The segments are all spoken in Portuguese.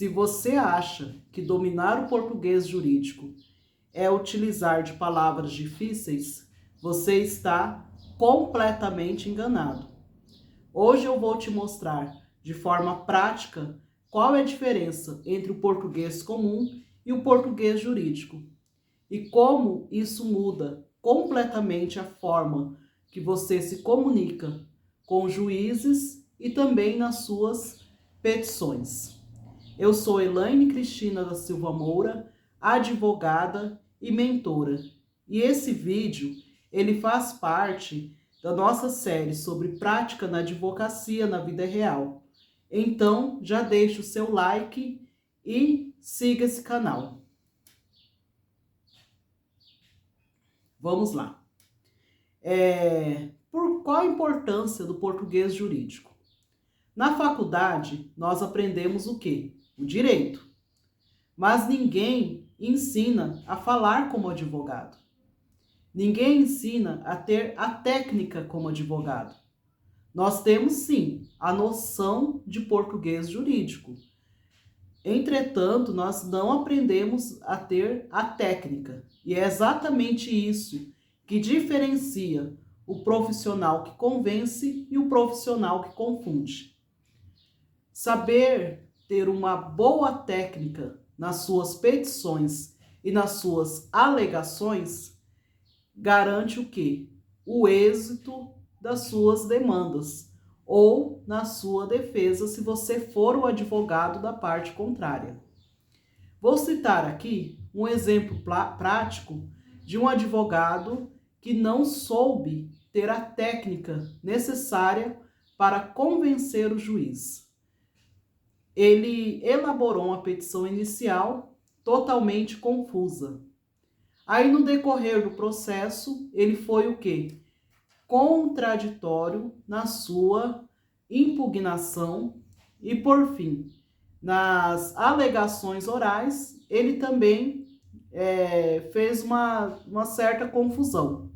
Se você acha que dominar o português jurídico é utilizar de palavras difíceis, você está completamente enganado. Hoje eu vou te mostrar de forma prática qual é a diferença entre o português comum e o português jurídico e como isso muda completamente a forma que você se comunica com juízes e também nas suas petições. Eu sou Elaine Cristina da Silva Moura, advogada e mentora. E esse vídeo, ele faz parte da nossa série sobre prática na advocacia na vida real. Então, já deixe o seu like e siga esse canal. Vamos lá. Por qual a importância do português jurídico? Na faculdade, nós aprendemos o quê? O direito. Mas ninguém ensina a falar como advogado. Ninguém ensina a ter a técnica como advogado. Nós temos, sim, a noção de português jurídico. Entretanto, nós não aprendemos a ter a técnica. E é exatamente isso que diferencia o profissional que convence e o profissional que confunde. Saber ter uma boa técnica nas suas petições e nas suas alegações garante o quê? O êxito das suas demandas ou na sua defesa, se você for o advogado da parte contrária. Vou citar aqui um exemplo prático de um advogado que não soube ter a técnica necessária para convencer o juiz. Ele elaborou uma petição inicial totalmente confusa. Aí, no decorrer do processo, ele foi o quê? Contraditório na sua impugnação e, por fim, nas alegações orais, ele também fez uma certa confusão.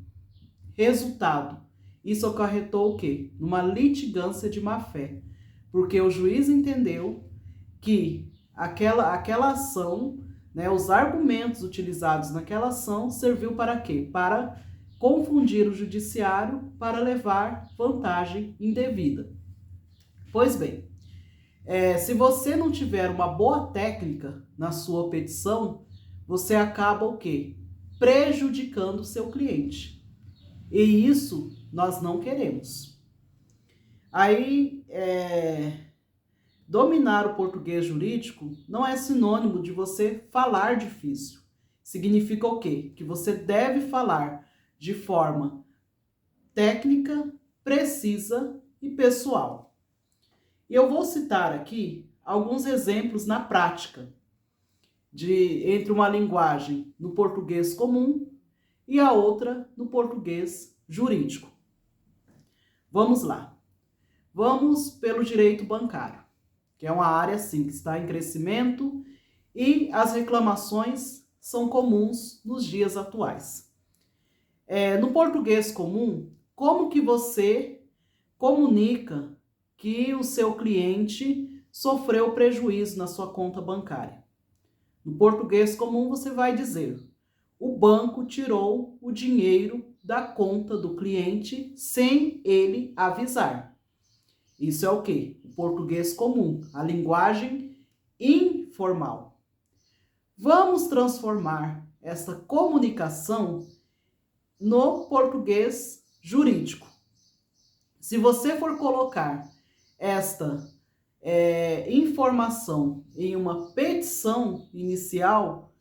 Resultado, isso acarretou o quê? Numa litigância de má-fé, porque o juiz entendeu que aquela ação, os argumentos utilizados naquela ação serviu para quê? Para confundir o judiciário, para levar vantagem indevida. Pois bem, se você não tiver uma boa técnica na sua petição, você acaba o quê? Prejudicando o seu cliente. E isso nós não queremos. Aí, dominar o português jurídico não é sinônimo de você falar difícil. Significa o quê? Que você deve falar de forma técnica, precisa e pessoal. E eu vou citar aqui alguns exemplos na prática entre uma linguagem no português comum e a outra no português jurídico. Vamos lá. Vamos pelo direito bancário, que é uma área, sim, que está em crescimento e as reclamações são comuns nos dias atuais. No português comum, como que você comunica que o seu cliente sofreu prejuízo na sua conta bancária? No português comum, você vai dizer: o banco tirou o dinheiro da conta do cliente sem ele avisar. Isso é o quê? O português comum, a linguagem informal. Vamos transformar essa comunicação no português jurídico. Se você for colocar esta informação em uma petição inicial,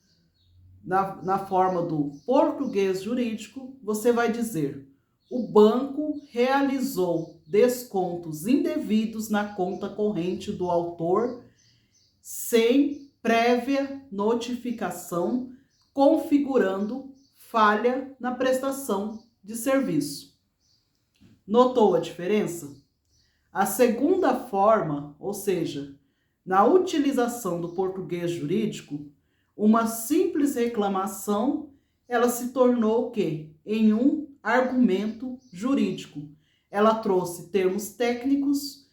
na forma do português jurídico, você vai dizer: o banco realizou descontos indevidos na conta corrente do autor sem prévia notificação, configurando falha na prestação de serviço. Notou a diferença? A segunda forma, ou seja, na utilização do português jurídico, uma simples reclamação, ela se tornou o quê? Em um argumento jurídico. Ela trouxe termos técnicos,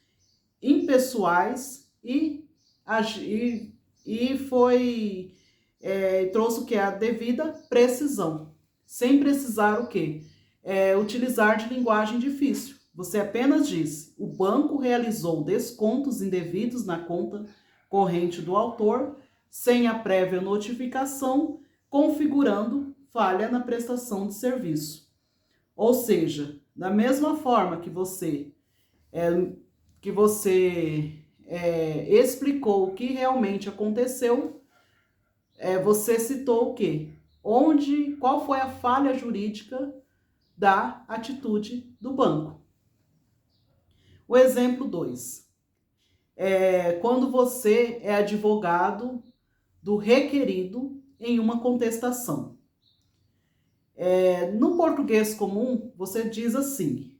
impessoais e e trouxe o que? A devida precisão, sem precisar o quê? Utilizar de linguagem difícil. Você apenas diz: o banco realizou descontos indevidos na conta corrente do autor, sem a prévia notificação, configurando falha na prestação de serviço. Ou seja, da mesma forma que você explicou o que realmente aconteceu, você citou o quê? Qual foi a falha jurídica da atitude do banco. O exemplo 2. Quando você é advogado do requerido em uma contestação. No português comum, você diz assim: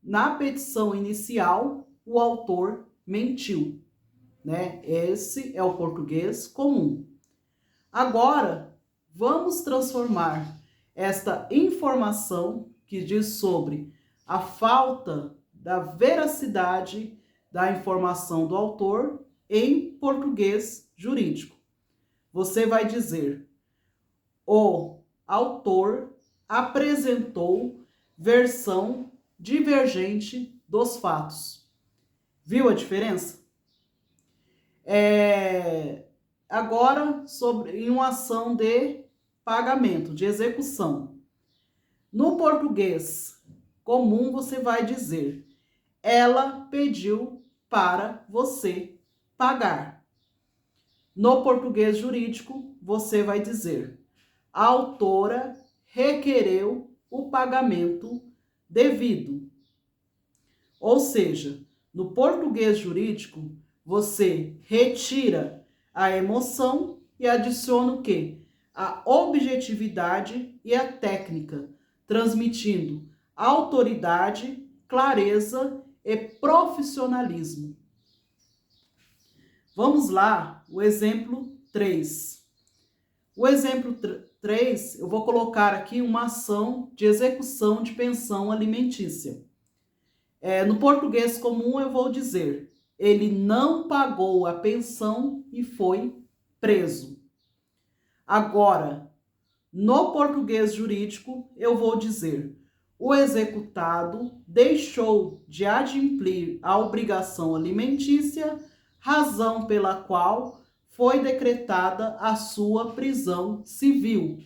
na petição inicial, o autor mentiu, né? Esse é o português comum. Agora, vamos transformar esta informação que diz sobre a falta da veracidade da informação do autor em português jurídico. Você vai dizer: o autor apresentou versão divergente dos fatos. Viu a diferença? Agora, em uma ação de pagamento, de execução. No português comum, você vai dizer: ela pediu para você pagar. No português jurídico, você vai dizer: a autora requereu o pagamento devido. Ou seja, no português jurídico, você retira a emoção e adiciona o quê? A objetividade e a técnica, transmitindo autoridade, clareza e profissionalismo. Vamos lá, o exemplo 3. O exemplo 3, eu vou colocar aqui uma ação de execução de pensão alimentícia. No português comum, eu vou dizer: ele não pagou a pensão e foi preso. Agora, no português jurídico, eu vou dizer: o executado deixou de adimplir a obrigação alimentícia, razão pela qual foi decretada a sua prisão civil,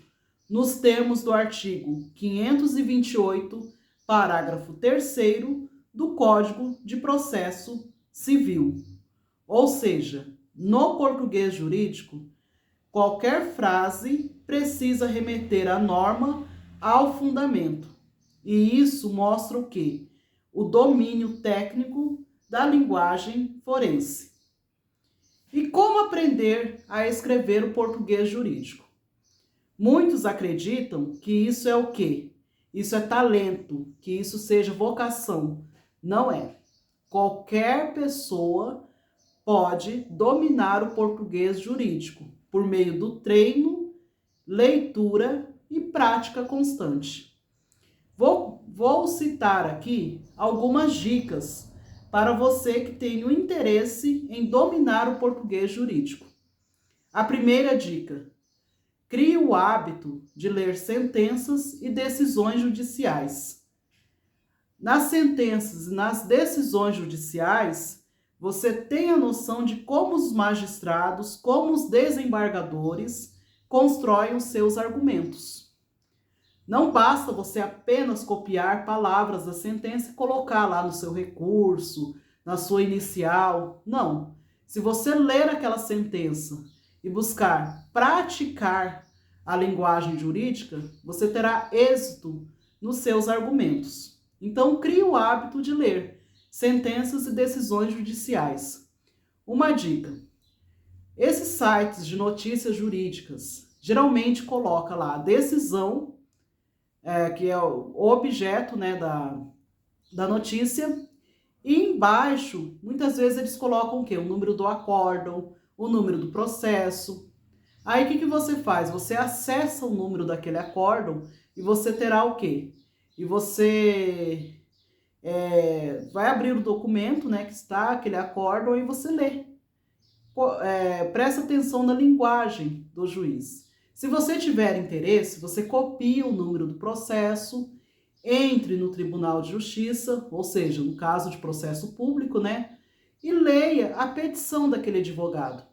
nos termos do artigo 528, parágrafo 3º do Código de Processo Civil. Ou seja, no português jurídico, qualquer frase precisa remeter a norma ao fundamento. E isso mostra o quê? O domínio técnico da linguagem forense. E como aprender a escrever o português jurídico? Muitos acreditam que isso é o quê? Isso é talento, que isso seja vocação. Não é. Qualquer pessoa pode dominar o português jurídico por meio do treino, leitura e prática constante. Vou citar aqui algumas dicas para você que tem o interesse em dominar o português jurídico. A primeira dica: crie o hábito de ler sentenças e decisões judiciais. Nas sentenças e nas decisões judiciais, você tem a noção de como os magistrados, como os desembargadores constroem os seus argumentos. Não basta você apenas copiar palavras da sentença e colocar lá no seu recurso, na sua inicial. Não. Se você ler aquela sentença e buscar praticar a linguagem jurídica, você terá êxito nos seus argumentos. Então, crie o hábito de ler sentenças e decisões judiciais. Uma dica: esses sites de notícias jurídicas geralmente colocam lá a decisão, que é o objeto, né, da notícia, e embaixo, muitas vezes eles colocam o quê? O número do acórdão, o número do processo. Aí o que você faz? Você acessa o número daquele acórdão e você terá o quê? E você vai abrir o documento, né, que está aquele acórdão, e você lê. presta atenção na linguagem do juiz. Se você tiver interesse, você copia o número do processo, entre no Tribunal de Justiça, ou seja, no caso de processo público, né? E leia a petição daquele advogado.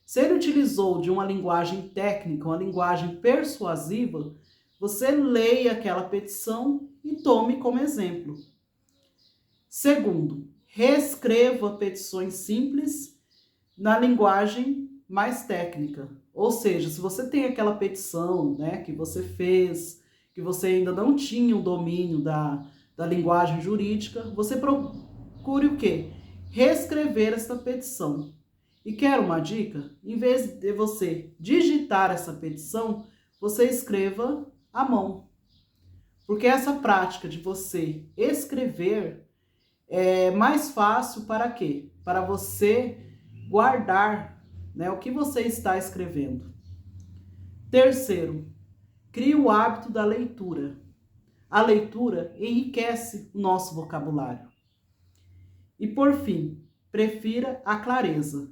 Se ele utilizou de uma linguagem técnica, uma linguagem persuasiva, você leia aquela petição e tome como exemplo. Segundo, reescreva petições simples na linguagem mais técnica. Ou seja, se você tem aquela petição, né, que você fez, que você ainda não tinha o domínio da linguagem jurídica, você procure o quê? Reescrever essa petição. E quer uma dica? Em vez de você digitar essa petição, você escreva à mão. Porque essa prática de você escrever é mais fácil para quê? Para você guardar, né, o que você está escrevendo. Terceiro, crie o hábito da leitura. A leitura enriquece o nosso vocabulário. E por fim, prefira a clareza.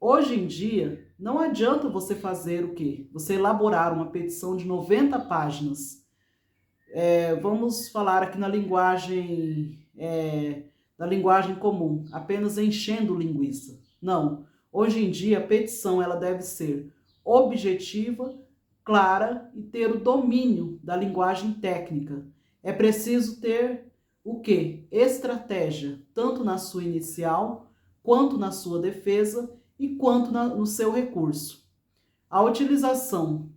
Hoje em dia, não adianta você fazer o quê? Você elaborar uma petição de 90 páginas. Vamos falar aqui na linguagem comum, apenas enchendo linguiça. Não. Hoje em dia, a petição ela deve ser objetiva, clara e ter o domínio da linguagem técnica. É preciso ter o quê? Estratégia, tanto na sua inicial, quanto na sua defesa e quanto no seu recurso. A utilização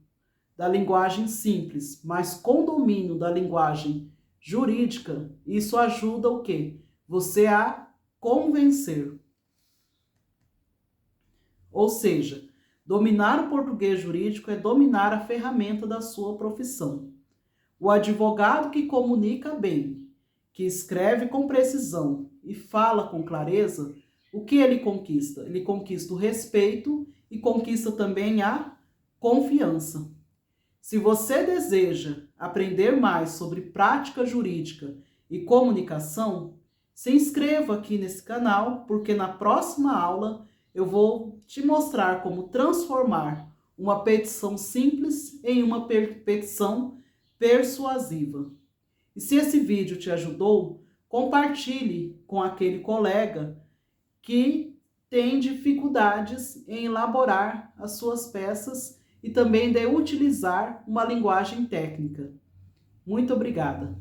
da linguagem simples, mas com domínio da linguagem jurídica, isso ajuda o quê? Você a convencer. Ou seja, dominar o português jurídico é dominar a ferramenta da sua profissão. O advogado que comunica bem, que escreve com precisão e fala com clareza, o que ele conquista? Ele conquista o respeito e conquista também a confiança. Se você deseja aprender mais sobre prática jurídica e comunicação, se inscreva aqui nesse canal, porque na próxima aula eu vou te mostrar como transformar uma petição simples em uma petição persuasiva. E se esse vídeo te ajudou, compartilhe com aquele colega que tem dificuldades em elaborar as suas peças e também de utilizar uma linguagem técnica. Muito obrigada!